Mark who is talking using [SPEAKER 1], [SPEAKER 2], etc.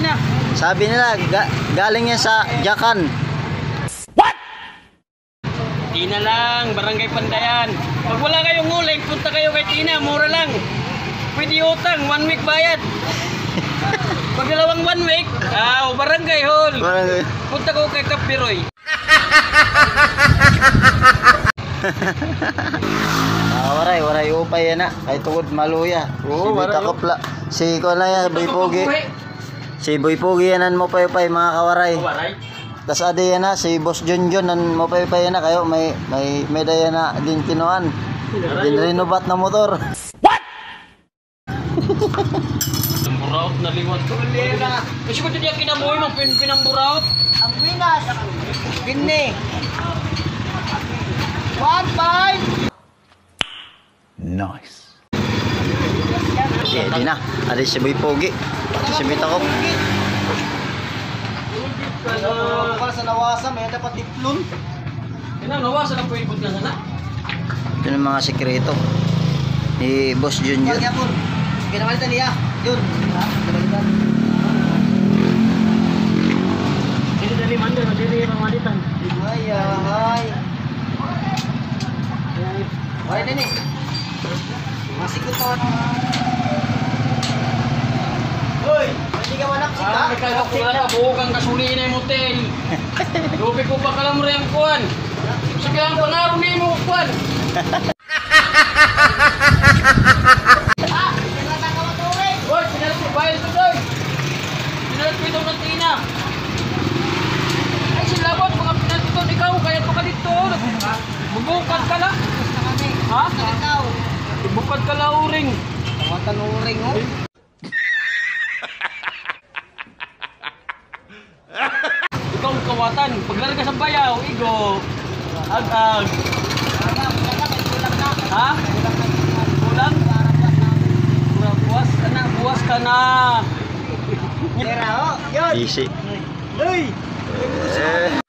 [SPEAKER 1] Tina.
[SPEAKER 2] Sabi nila, galing yan sa Jakan.
[SPEAKER 1] Tina lang, Barangay Pandayan. Pag wala kayong uling, punta kayo kay Tina, mura lang. Pwede utang, 1 week bayad. Pag dalawang 1 week, Barangay Hall. Punta ko kay Kapiroy.
[SPEAKER 2] Waray upay yan na. Kay tungod maluya.
[SPEAKER 1] Oo,
[SPEAKER 2] Si Bita Kopla. Si ko na yan, Boy Pogi. Si Boy Pogi yanan mo pay mga kawaray.
[SPEAKER 1] Waray.
[SPEAKER 2] Tas adi yan na, si Boss Junjun nan mo pay yan na kayo. May daya na din kinuan. Din renovat na motor.
[SPEAKER 1] Buraot na liwat ko. Lera. Kasi ko diya kinabuhi mang pinamburaot.
[SPEAKER 2] Ang winas. Gini. 1-5.
[SPEAKER 3] Nice.
[SPEAKER 2] Di na. Adi si Boy Pogi. Pati si Bita Kop. Para sa nawasa, may dapat tiplon.
[SPEAKER 1] Nawasan ang pwede ka sana.
[SPEAKER 2] Ito ng mga sekreto ni Boss Junjun.
[SPEAKER 4] Pinamalitan niya. Yun. Pinamalitan.
[SPEAKER 1] Hindi dali mandal, hindi pamalitan.
[SPEAKER 4] Ay. Wala din eh. Masikot pa. Hoy! Hindi ka manap si ka?
[SPEAKER 1] Nagkakakulat ka, buhok ang kasulina yung motel. Lupi ko pa kalam rin ang kuwan. Sige ang pangarong niya mo kuwan. Hoy, pinalat mo bayad ko doy. Pinalat ko itong natina. Ay, silabot, mga pinalat ito. Ikaw, kaya pa ka dito. Bubukad ka lang. Ha? Bubukad ka lang uring.
[SPEAKER 4] Tawatan uring oh.
[SPEAKER 1] Ikaw kawatan. Paglalag ka sa bayaw, igo. Ag-ag. Ha? Kulang? Buwas ka na.
[SPEAKER 4] Tera oh. Yun.
[SPEAKER 2] Easy.
[SPEAKER 4] Hoy!
[SPEAKER 2] Eh.